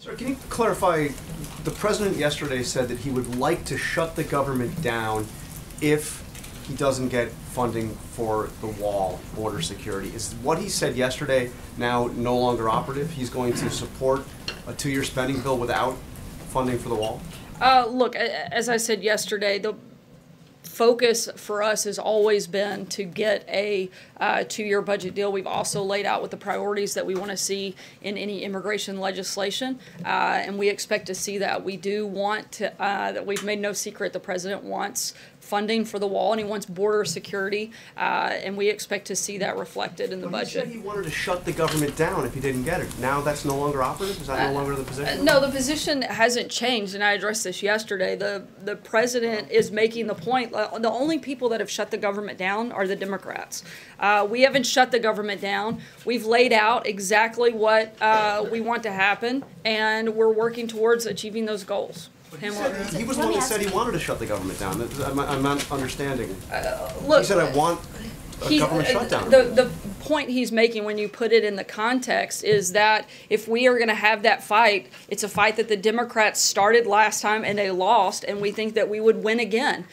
Sir, can you clarify, the president yesterday said that he would like to shut the government down if he doesn't get funding for the wall, border security. Is what he said yesterday now no longer operative? He's going to support a 2-year spending bill without funding for the wall? Look, as I said yesterday, the focus for us has always been to get a 2-year budget deal. We've also laid out what the priorities that we want to see in any immigration legislation, and we expect to see that. We do want to, that we've made no secret, the president wants funding for the wall and he wants border security, and we expect to see that reflected in the budget. He said he wanted to shut the government down if he didn't get it. Now that's no longer operative? Is that no longer the position? No, the position hasn't changed, and I addressed this yesterday. The president is making the point, the only people that have shut the government down are the Democrats. We haven't shut the government down. We've laid out exactly what we want to happen, and we're working towards achieving those goals. He was the one that said he wanted to shut the government down. I'm not understanding. Look, he said, I want a government shutdown. The point he's making when you put it in the context is that if we are going to have that fight, it's a fight that the Democrats started last time and they lost, and we think that we would win again.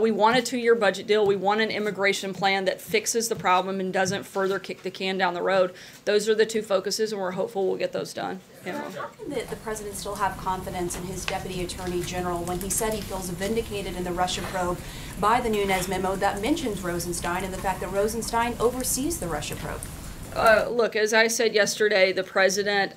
We want a 2-year budget deal. We want an immigration plan that fixes the problem and doesn't further kick the can down the road. Those are the two focuses, and we're hopeful we'll get those done. How can the president still have confidence in his deputy attorney general when he said he feels vindicated in the Russia probe by the Nunes memo that mentions Rosenstein and the fact that Rosenstein oversees the Russia probe? Look, as I said yesterday, the president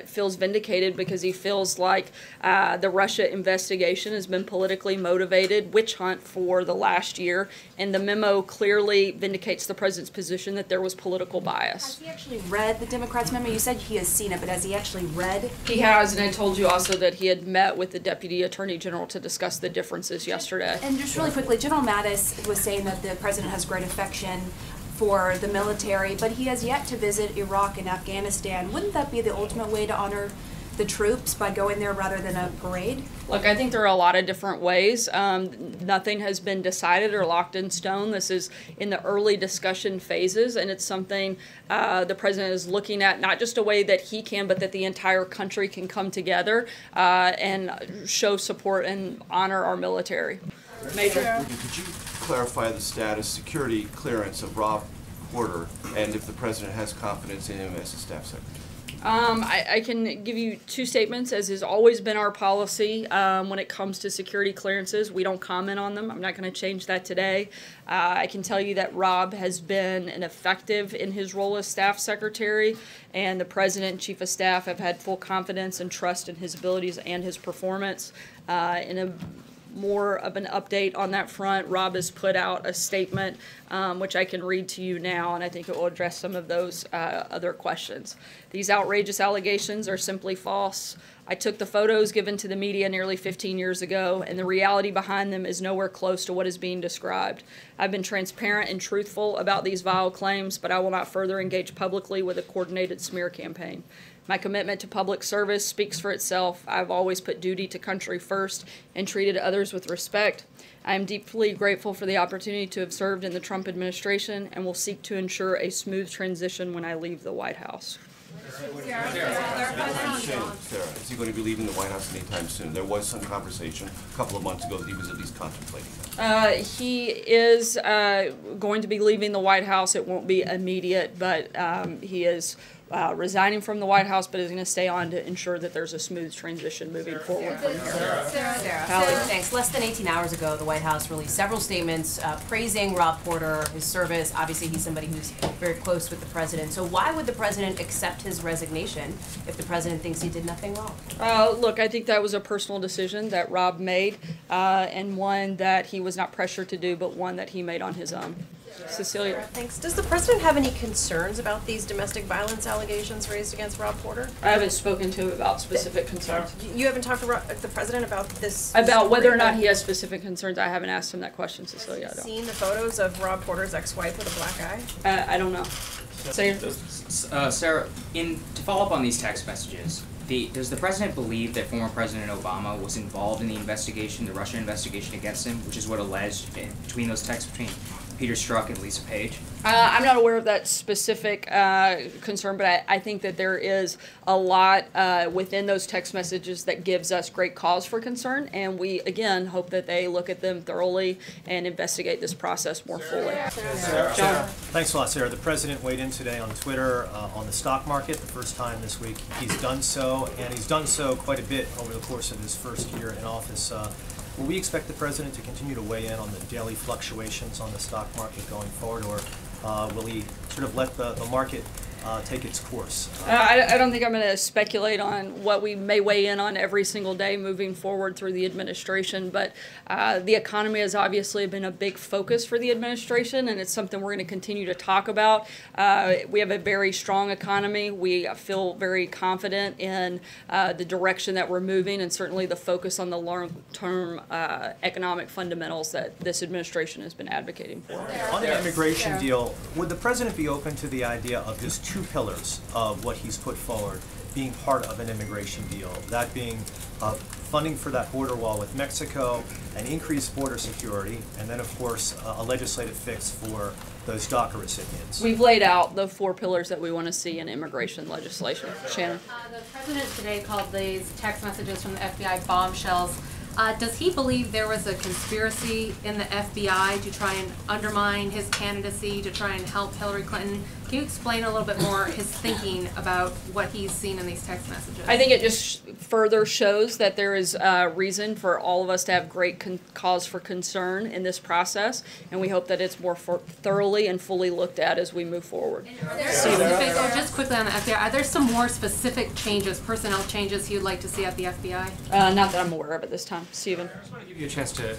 feels vindicated because he feels like the Russia investigation has been politically motivated witch hunt for the last year, and the memo clearly vindicates the president's position that there was political bias. Has he actually read the Democrats' memo? You said he has seen it, but has he actually read? He has, and I told you also that he had met with the deputy attorney general to discuss the differences yesterday. And just really quickly, General Mattis was saying that the president has great affection for the military, but he has yet to visit Iraq and Afghanistan. Wouldn't that be the ultimate way to honor the troops, by going there rather than a parade? Look, I think there are a lot of different ways. Nothing has been decided or locked in stone. This is in the early discussion phases, and it's something the president is looking at, not just a way that he can, but that the entire country can come together and show support and honor our military. Major. Could you clarify the status, security clearance of Rob Porter, and if the president has confidence in him as a staff secretary? I can give you two statements, as has always been our policy when it comes to security clearances. We don't comment on them. I'm not going to change that today. I can tell you that Rob has been effective in his role as staff secretary, and the president and chief of staff have had full confidence and trust in his abilities and his performance. More of an update on that front, Rob has put out a statement which I can read to you now, and I think it will address some of those other questions. These outrageous allegations are simply false. I took the photos given to the media nearly 15 years ago, and the reality behind them is nowhere close to what is being described. I've been transparent and truthful about these vile claims, but I will not further engage publicly with a coordinated smear campaign. My commitment to public service speaks for itself. I've always put duty to country first and treated others with respect. I am deeply grateful for the opportunity to have served in the Trump administration and will seek to ensure a smooth transition when I leave the White House. Sarah, is he going to be leaving the White House anytime soon? There was some conversation a couple of months ago that he was at least contemplating that. He is going to be leaving the White House. It won't be immediate, but he is resigning from the White House, but is going to stay on to ensure that there's a smooth transition moving forward from here. Sarah, thanks. Less than 18 hours ago, the White House released several statements praising Rob Porter, his service. Obviously, he's somebody who's very close with the president. So why would the president accept his resignation if the president thinks he did nothing wrong? Look, I think that was a personal decision that Rob made, and one that he was not pressured to do, but one that he made on his own. Cecilia. Thanks. Does the president have any concerns about these domestic violence allegations raised against Rob Porter? I haven't spoken to him about specific concerns. You haven't talked to the president about this? About whether or not he has specific concerns, I haven't asked him that question, Cecilia. Have you seen the photos of Rob Porter's ex-wife with a black eye? I don't know. Sarah, to follow up on these text messages, does the president believe that former President Obama was involved in the investigation, the Russia investigation against him, which is what alleged between those texts between Peter Strzok and Lisa Page? I'm not aware of that specific concern, but I think that there is a lot within those text messages that gives us great cause for concern, and we, again, hope that they look at them thoroughly and investigate this process more fully. Sarah. Thanks a lot, Sarah. The president weighed in today on Twitter on the stock market, the first time this week he's done so, and he's done so quite a bit over the course of his first year in office. Will we expect the president to continue to weigh in on the daily fluctuations on the stock market going forward, or will he sort of let the market take its course? I don't think I'm going to speculate on what we may weigh in on every single day moving forward through the administration, but the economy has obviously been a big focus for the administration, and it's something we're going to continue to talk about. We have a very strong economy. We feel very confident in the direction that we're moving, and certainly the focus on the long-term economic fundamentals that this administration has been advocating for. On the immigration deal, would the president be open to the idea of his two pillars of what he's put forward being part of an immigration deal, that being funding for that border wall with Mexico, and increased border security, and then, of course, a legislative fix for those DACA recipients? We've laid out the 4 pillars that we want to see in immigration legislation. Shannon? The president today called these text messages from the FBI bombshells. Does he believe there was a conspiracy in the FBI to try and undermine his candidacy, to try and help Hillary Clinton? Can you explain a little bit more his thinking about what he's seen in these text messages? I think it just further shows that there is reason for all of us to have great cause for concern in this process, and we hope that it's more thoroughly and fully looked at as we move forward. Are there specific, just quickly on the FBI, are there some more specific changes, personnel changes you'd like to see at the FBI? Not that I'm aware of at this time. Stephen? I just want to give you a chance to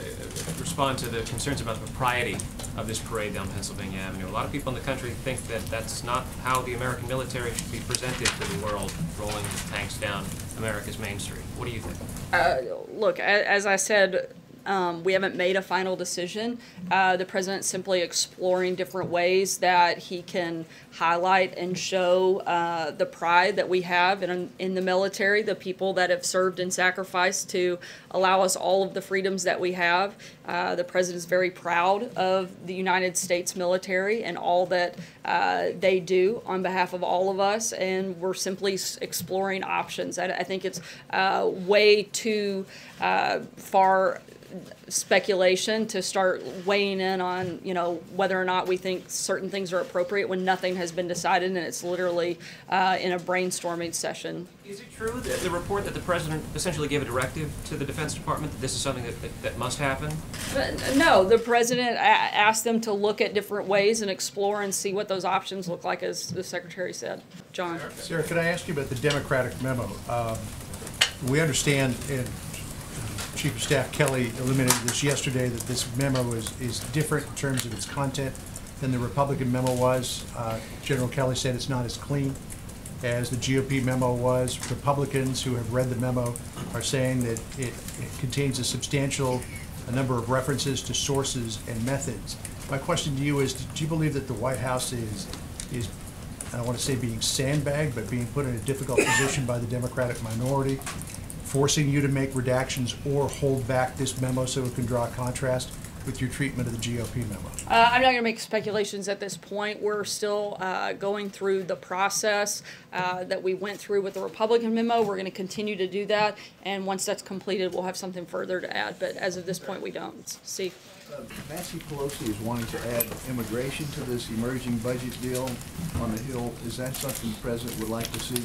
respond to the concerns about the propriety of this parade down Pennsylvania Avenue. A lot of people in the country think that that's not how the American military should be presented to the world, rolling tanks down America's Main Street. What do you think? Look, as I said, we haven't made a final decision. The president's simply exploring different ways that he can highlight and show the pride that we have in the military, the people that have served and sacrificed to allow us all of the freedoms that we have. The president is very proud of the United States military and all that they do on behalf of all of us, and we're simply exploring options. I think it's way too far speculation to start weighing in on, whether or not we think certain things are appropriate when nothing has been decided and it's literally in a brainstorming session. Is it true that the report that the president essentially gave a directive to the Defense Department that this is something that must happen? No, the president asked them to look at different ways and explore and see what those options look like, as the secretary said. John? Sarah, could I ask you about the Democratic memo? We understand, and Chief of Staff Kelly illuminated this yesterday, that this memo is different in terms of its content than the Republican memo was. General Kelly said it's not as clean as the GOP memo was. Republicans who have read the memo are saying that it contains a substantial number of references to sources and methods. My question to you is, do you believe that the White House is I don't want to say being sandbagged, but being put in a difficult position by the Democratic minority, forcing you to make redactions or hold back this memo so it can draw a contrast with your treatment of the GOP memo? I'm not going to make speculations at this point. We're still going through the process that we went through with the Republican memo. We're going to continue to do that, and once that's completed, we'll have something further to add. But as of this point, we don't. See. Nancy Pelosi is wanting to add immigration to this emerging budget deal on the Hill. Is that something the president would like to see?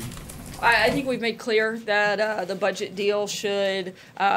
I think we've made clear that the budget deal should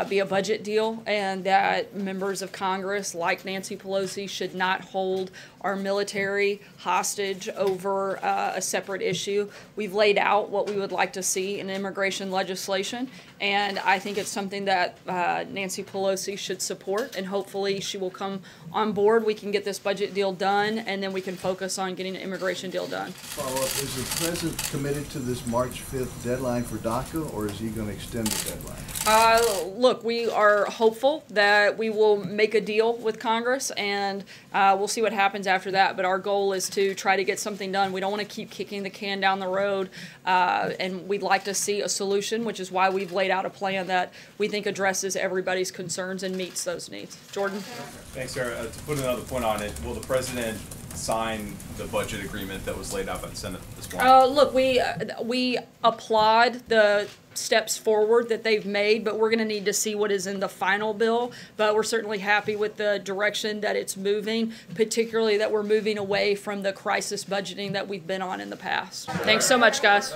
be a budget deal, and that members of Congress, like Nancy Pelosi, should not hold our military hostage over a separate issue. We've laid out what we would like to see in immigration legislation, and I think it's something that Nancy Pelosi should support, and hopefully she will come on board. We can get this budget deal done, and then we can focus on getting an immigration deal done. Follow-up, is the president committed to this March 5th deadline for DACA, or is he going to extend the deadline? Look, we are hopeful that we will make a deal with Congress, and we'll see what happens after that, but our goal is to try to get something done. We don't want to keep kicking the can down the road, and we'd like to see a solution, which is why we've laid out a plan that we think addresses everybody's concerns and meets those needs. Jordan? Thanks, Sarah. To put another point on it, will the president sign the budget agreement that was laid out by the Senate this morning? Look, we applaud the steps forward that they've made, but we're going to need to see what is in the final bill. But we're certainly happy with the direction that it's moving, particularly that we're moving away from the crisis budgeting that we've been on in the past. Thanks so much, guys.